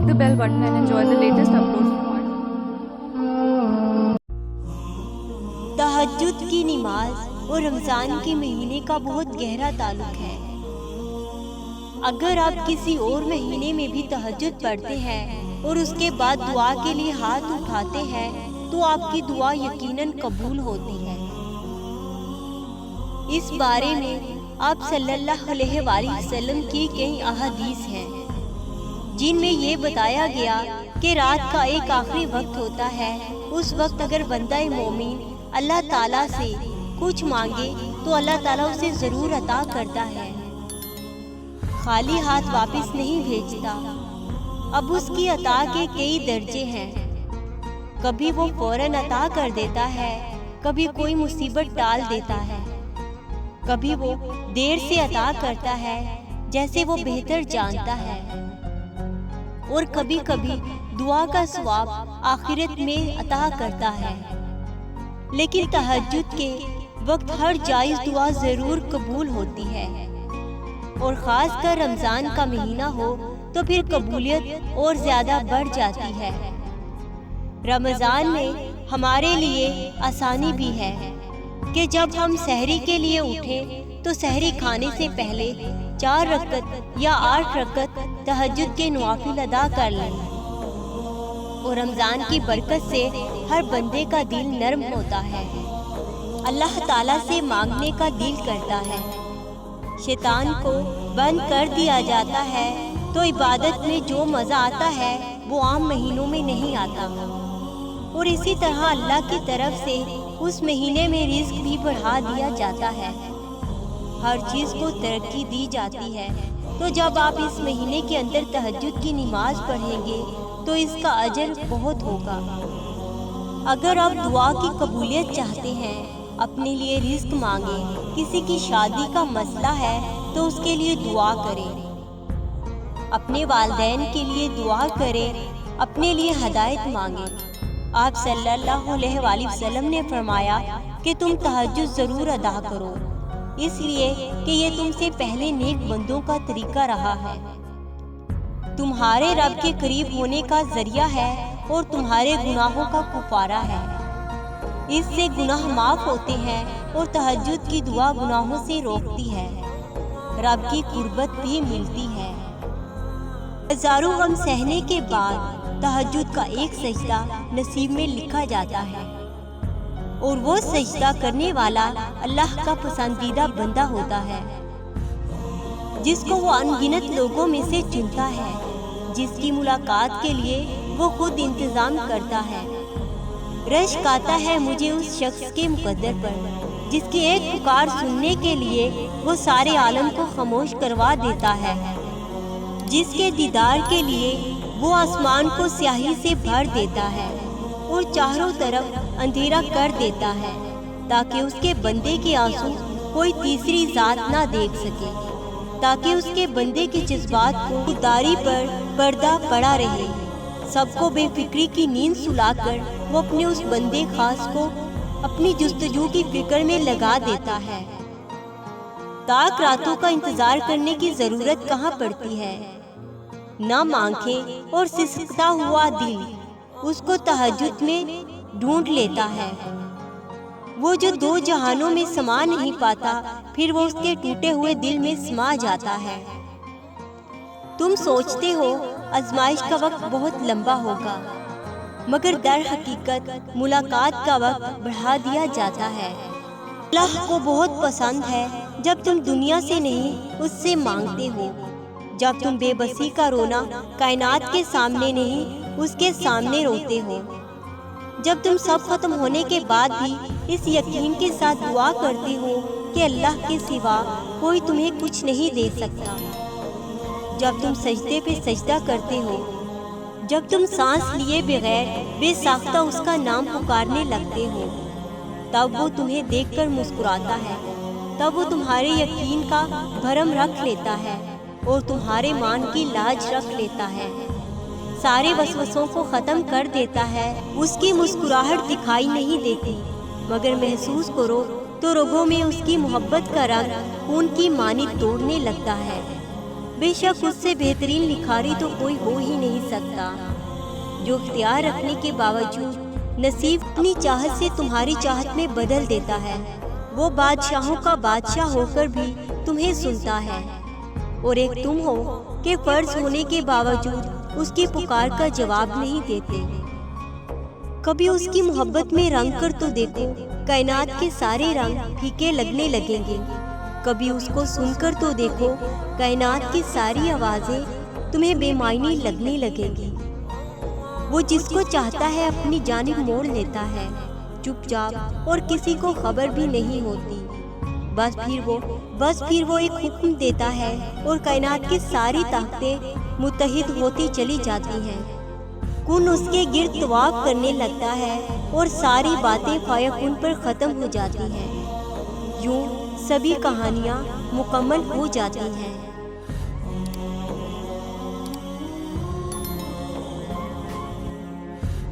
click the bell button and enjoy the latest uploads from our تہجد کی نماز اور رمضان کے مہینے کا بہت گہرا تعلق ہے۔ اگر آپ کسی اور مہینے میں بھی تہجد پڑھتے ہیں اور اس کے بعد دعا کے لیے ہاتھ اٹھاتے ہیں تو آپ کی دعا یقیناً قبول ہوتی ہے۔ اس بارے میں آپ صلی اللہ علیہ وآلہ وسلم کی کئی احادیث ہیں جن میں یہ بتایا گیا کہ رات کا ایک آخری وقت ہوتا ہے۔ اس وقت اگر بندہ مومن اللہ تعالیٰ سے کچھ مانگے تو اللہ تعالیٰ اسے ضرور عطا کرتا ہے، خالی ہاتھ واپس نہیں بھیجتا۔ اب اس کی عطا کے کئی درجے ہیں، کبھی وہ فوراً عطا کر دیتا ہے، کبھی کوئی مصیبت ٹال دیتا ہے، کبھی وہ دیر سے عطا کرتا ہے جیسے وہ بہتر جانتا ہے، اور کبھی کبھی دعا کا ثواب آخرت میں عطا کرتا ہے۔ لیکن تہجد کے وقت ہر جائز دعا ضرور قبول ہوتی ہے، اور خاص کر رمضان کا مہینہ ہو تو پھر قبولیت اور زیادہ بڑھ جاتی ہے۔ رمضان میں ہمارے لیے آسانی بھی ہے کہ جب ہم سحری کے لیے اٹھیں تو سحری کھانے سے پہلے 4 رکعت یا 8 رکعت تہجد کے نوافل ادا کر لیں، اور رمضان کی برکت سے ہر بندے کا دل نرم ہوتا ہے، اللہ تعالیٰ سے مانگنے کا دل کرتا ہے، شیطان کو بند کر دیا جاتا ہے، تو عبادت میں جو مزہ آتا ہے وہ عام مہینوں میں نہیں آتا۔ اور اسی طرح اللہ کی طرف سے اس مہینے میں رزق بھی بڑھا دیا جاتا ہے، ہر چیز کو ترقی دی جاتی ہے۔ تو جب آپ اس مہینے کے اندر تہجد کی نماز پڑھیں گے تو اس کا اجر بہت ہوگا۔ اگر آپ دعا کی قبولیت چاہتے ہیں، اپنے لیے رزق مانگیں، کسی کی شادی کا مسئلہ ہے تو اس کے لیے دعا کریں، اپنے والدین کے لیے دعا کریں، اپنے لیے ہدایت مانگیں۔ آپ صلی اللہ علیہ وآلہ وسلم نے فرمایا کہ تم تہجد ضرور ادا کرو، اس لیے کہ یہ تم سے پہلے نیک بندوں کا طریقہ رہا ہے، تمہارے رب کے قریب ہونے کا ذریعہ ہے اور تمہارے گناہوں کا کفارہ ہے۔ اس سے گناہ معاف ہوتے ہیں اور تہجد کی دعا گناہوں سے روکتی ہے، رب کی قربت بھی ملتی ہے۔ ہزاروں غم سہنے کے بعد تہجد کا ایک سجدہ نصیب میں لکھا جاتا ہے، اور وہ سجدہ کرنے والا اللہ کا پسندیدہ بندہ ہوتا ہے، جس کو وہ انگنت لوگوں میں سے چنتا ہے، جس کی ملاقات کے لیے وہ خود انتظام کرتا ہے۔ رشک آتا ہے مجھے اس شخص کے مقدر پر جس کی ایک پکار سننے کے لیے وہ سارے عالم کو خاموش کروا دیتا ہے، جس کے دیدار کے لیے وہ آسمان کو سیاہی سے بھر دیتا ہے اور چاروں طرف اندھیرا کر دیتا ہے، تاکہ اس کے بندے کے آنسو کوئی تیسری ذات نہ دیکھ سکے، تاکہ اس کے بندے کے جذبات کو داری پر پردہ پڑا رہے۔ سب کو بے فکری کی نیند سلا کر وہ اپنے اس بندے خاص کو اپنی جستجو کی فکر میں لگا دیتا ہے۔ تاک راتوں کا انتظار کرنے کی ضرورت کہاں پڑتی ہے، نہ آنکھیں اور سسکتا ہوا دل اس کو تہجد میں ڈھونڈ لیتا ہے۔ وہ جو 2 جہانوں میں سما نہیں پاتا، پھر وہ اس کے ٹوٹے ہوئے دل میں سما جاتا ہے۔ تم سوچتے ہو آزمائش کا وقت بہت لمبا ہوگا، مگر در حقیقت ملاقات کا وقت بڑھا دیا جاتا ہے۔ اللہ کو بہت پسند ہے جب تم دنیا سے نہیں اس سے مانگتے ہو، جب تم بے بسی کا رونا کائنات کے سامنے نہیں اس کے سامنے روتے ہو، جب تم سب ختم ہونے کے بعد بھی اس یقین کے ساتھ دعا کرتے ہو کہ اللہ کے سوا کوئی تمہیں کچھ نہیں دے سکتا، جب تم سجدے پہ سجدہ کرتے ہو، جب تم سانس لیے بغیر بے ساختہ اس کا نام پکارنے لگتے ہو، تب وہ تمہیں دیکھ کر مسکراتا ہے، تب وہ تمہارے یقین کا بھرم رکھ لیتا ہے اور تمہارے مان کی لاج رکھ لیتا ہے، سارے وسوسوں کو ختم کر دیتا ہے۔ اس کی مسکراہٹ دکھائی نہیں دیتی، مگر محسوس کرو تو رگوں میں اس کی محبت کا رنگ خون کی مانند دوڑنے لگتا ہے۔ بے شک اس سے بہترین لکھاری تو کوئی ہو ہی نہیں سکتا، جو اختیار رکھنے کے باوجود نصیب اپنی چاہت سے تمہاری چاہت میں بدل دیتا ہے۔ وہ بادشاہوں کا بادشاہ ہو کر بھی تمہیں سنتا ہے، اور ایک تم ہو کہ فرض ہونے کے باوجود اس کی پکار کا جواب نہیں دیتے۔ کبھی اس کی محبت میں رنگ کر تو دیکھو، کائنات کے سارے رنگ پھیکے لگنے لگیں گے۔ کبھی اس کو سن کر تو دیکھو، کائنات کی ساری آوازیں تمہیں بے معنی لگنے لگیں گی۔ وہ جس کو چاہتا ہے اپنی جانب موڑ لیتا ہے، چپ چاپ، اور کسی کو خبر بھی نہیں ہوتی۔ بس پھر وہ ایک حکم دیتا ہے اور کائنات کی ساری طاقتیں متحد ہوتی چلی جاتی ہیں۔ کن اس کے گرد طواف کرنے لگتا ہے اور ساری باتیں فیکون پر ختم ہو جاتی ہیں۔ یوں سبھی کہانیاں مکمل ہو جاتی ہیں۔